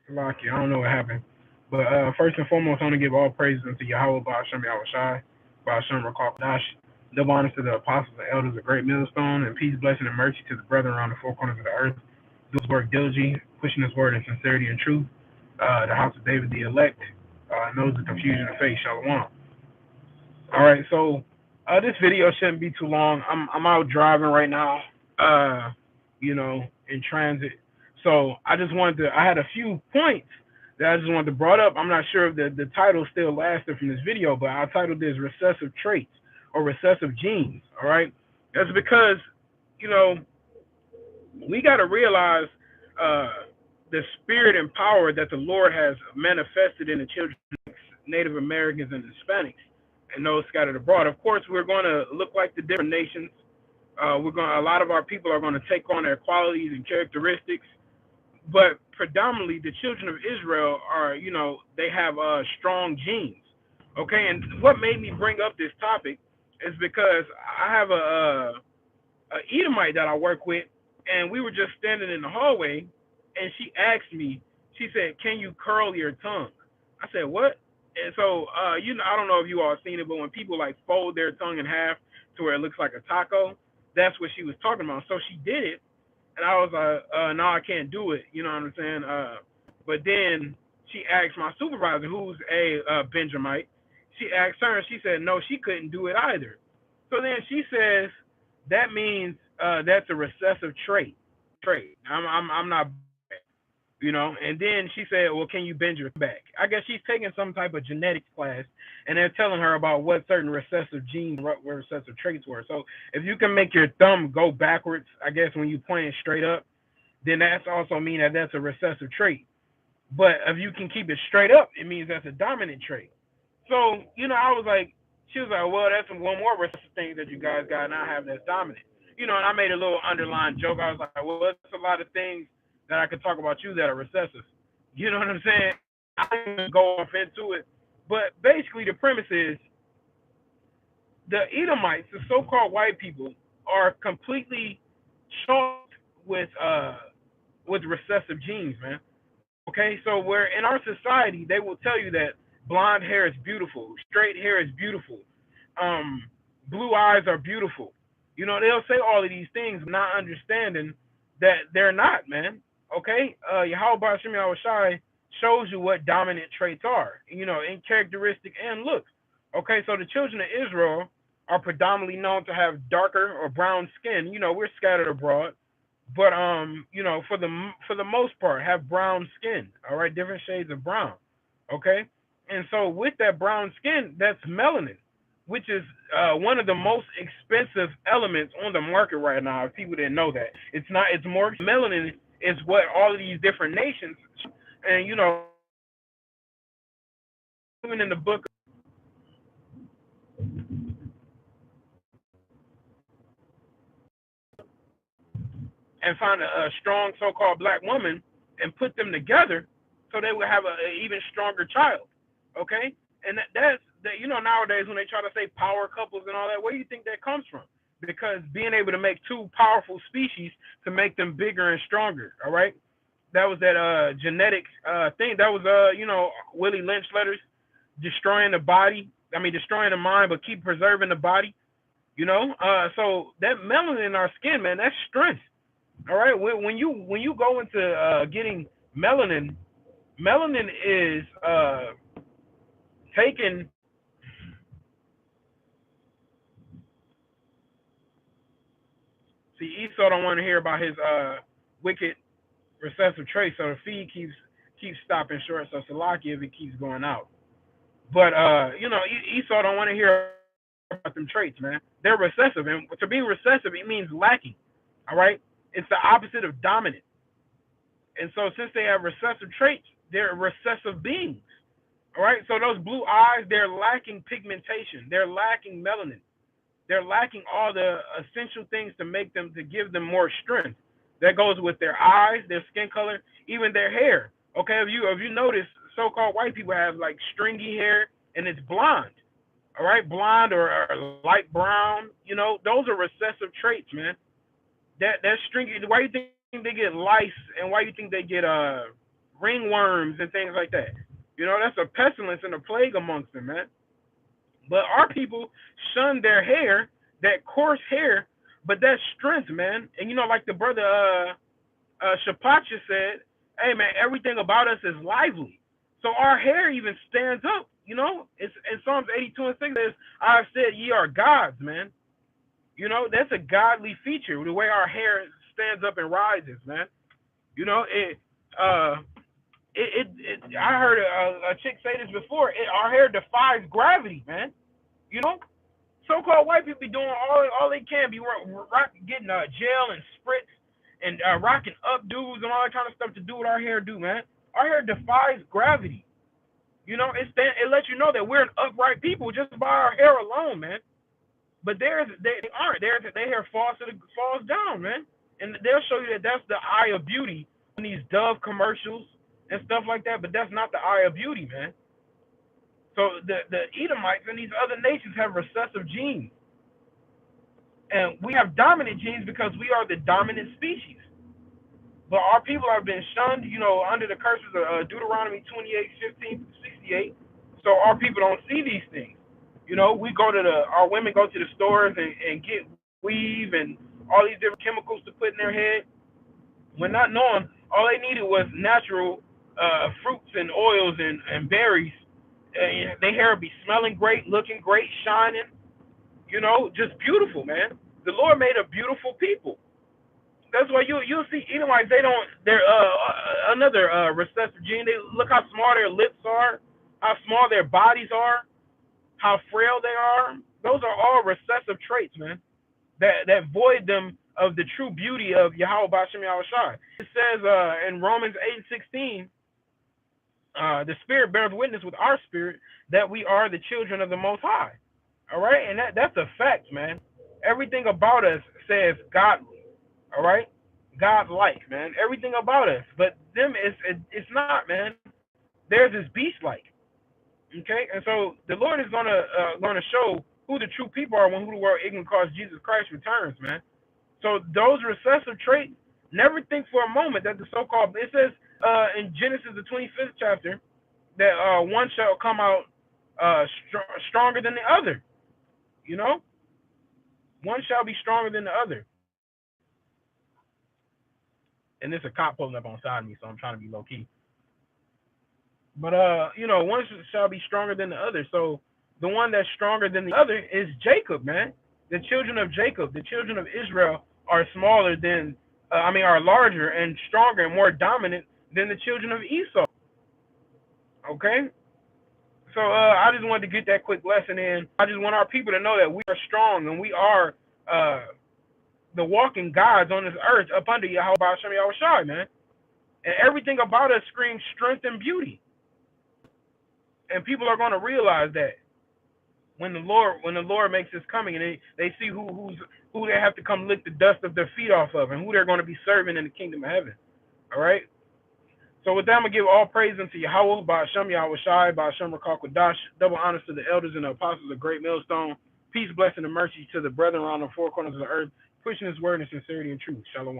Lucky. I don't know what happened. But first and foremost, I want to give all praises unto Yahweh, Ba'ashem Yahushai, Ba'ashem Rakakdash. Double honors to the apostles and elders of Great Millstone, and peace, blessing, and mercy to the brethren around the four corners of the earth. Those work diligently, pushing this word in sincerity and truth. The house of David, the elect, knows the confusion of faith. Shalom. All right, so this video shouldn't be too long. I'm out driving right now, in transit. So I had a few points that I just wanted to brought up. I'm not sure if the title still lasted from this video, but I titled this Recessive Traits or Recessive Genes. All right, that's because, you know, we got to realize uh, the spirit and power that the Lord has manifested in the children of Native Americans and Hispanics and those scattered abroad. Of course, we're going to look like the different nations. A lot of our people are going to take on their qualities and characteristics, but predominantly the children of Israel are, they have strong genes. Okay, and what made me bring up this topic is because I have a Edomite that I work with, and we were just standing in the hallway, and she asked me, she said, "Can you curl your tongue?" I said, "What?" And so, I don't know if you all seen it, but when people like fold their tongue in half to where it looks like a taco, that's what she was talking about. So she did it, and I was like, "No, I can't do it." You know what I'm saying? But then she asked my supervisor, who's a Benjamite. She asked her, and she said, no, she couldn't do it either. So then she says, that means that's a recessive trait. I'm not, And then she said, well, can you bend your back? I guess she's taking some type of genetics class, and they're telling her about what certain recessive genes, what recessive traits were. So if you can make your thumb go backwards, I guess when you point it straight up, then that's also mean that that's a recessive trait. But if you can keep it straight up, it means that's a dominant trait. So, I was like, she was like, well, that's one more recessive thing that you guys got, and I have that's dominant. And I made a little underlying joke. I was like, well, there's a lot of things that I could talk about you that are recessive. You know what I'm saying? I didn't go off into it. But basically, the premise is the Edomites, the so-called white people, are completely chalked with recessive genes, man. Okay, so where in our society they will tell you that blonde hair is beautiful, straight hair is beautiful, um, blue eyes are beautiful. They'll say all of these things, not understanding that they're not, man. Okay, Yahweh Bashim Yahushai shows you what dominant traits are, in characteristic and looks. Okay, so the children of Israel are predominantly known to have darker or brown skin. We're scattered abroad, but for the most part have brown skin. All right, different shades of brown. Okay, and so with that brown skin, that's melanin, which is one of the most expensive elements on the market right now. If people didn't know that, it's not. It's more melanin is what all of these different nations, and even in the book, and find a strong so-called black woman and put them together so they would have a even stronger child. Okay, and that's that. Nowadays when they try to say power couples and all that, where do you think that comes from? Because being able to make two powerful species to make them bigger and stronger. All right, that was that genetic thing. That was Willie Lynch letters, destroying the body. I mean, destroying the mind, but keep preserving the body. So that melanin in our skin, man, that's strength. All right, when you go into getting melanin, melanin is taken. See, Esau don't want to hear about his wicked recessive traits, so the feed keeps stopping short. So Salaki if it keeps going out. But Esau don't want to hear about them traits, man. They're recessive, and to be recessive, it means lacking. All right, it's the opposite of dominant. And so since they have recessive traits, they're recessive beings. All right, so those blue eyes, they're lacking pigmentation, they're lacking melanin, they're lacking all the essential things to give them more strength. That goes with their eyes, their skin color, even their hair. Okay, if you notice, so-called white people have like stringy hair and it's blonde. All right, blonde or light brown. Those are recessive traits, man. That stringy. Why do you think they get lice, and why do you think they get ringworms and things like that. You know, that's a pestilence and a plague amongst them, man. But our people shun their hair, that coarse hair, but that's strength, man. And you know, like the brother Shapacha said, hey man, everything about us is lively. So our hair even stands up, you know? It's in Psalms 82 and 6 says, I have said ye are gods, man. You know, that's a godly feature, the way our hair stands up and rises, man. You know, uh I heard a chick say this before. Our hair defies gravity, man. You know, so-called white people be doing all they can, be getting gel and spritz and rocking up dudes and all that kind of stuff to do what our hair do, man. Our hair defies gravity. You know, it lets you know that we're an upright people just by our hair alone, man. But they aren't. Their hair falls down, man. And they'll show you that that's the eye of beauty in these Dove commercials and stuff like that. But that's not the eye of beauty, man. So the Edomites and these other nations have recessive genes. And we have dominant genes because we are the dominant species. But our people have been shunned, you know, under the curses of Deuteronomy 28:15-68. So our people don't see these things. You know, our women go to the stores and get weave and all these different chemicals to put in their head. When not knowing, all they needed was natural fruits and oils and berries. Their hair would be smelling great, looking great, shining, you know, just beautiful, man. The Lord made a beautiful people. That's why you'll see Edomites. They're another recessive gene. They look how small their lips are, how small their bodies are, how frail they are. Those are all recessive traits, man. That void them of the true beauty of Yahweh B'Shem Yahushai. It says in Romans 8:16, the Spirit bears witness with our spirit that we are the children of the Most High. All right, and that's a fact, man. Everything about us says godly. All right, God-like, man. Everything about us, but them it's not, man. Theirs is beast-like. Okay, and so the Lord is gonna show who the true people are when who the world ignorant cause Jesus Christ returns, man. So those recessive traits, never think for a moment that the so-called, it says in Genesis the 25th chapter that one shall come out stronger than the other. You know, one shall be stronger than the other. And there's a cop pulling up on side of me, so I'm trying to be low key. But you know, one shall be stronger than the other. So the one that's stronger than the other is Jacob, man. The children of Jacob, the children of Israel, are smaller than, are larger and stronger and more dominant than the children of Esau. Okay. So I just wanted to get that quick lesson in. I just want our people to know that we are strong and we are the walking gods on this earth up under Yahweh B'Shem Yahushai, man. And everything about us screams strength and beauty. And people are going to realize that when the Lord makes his coming, and they see who they have to come lick the dust of their feet off of, and who they're going to be serving in the kingdom of heaven. All right. So with that, I'm gonna give all praise unto Yahweh, Ba'Shem Yahushai, Ba'Shem Rakal Kodash, double honors to the elders and the apostles of Great Millstone. Peace, blessing, and mercy to the brethren around the four corners of the earth, pushing his word in sincerity and truth. Shalom.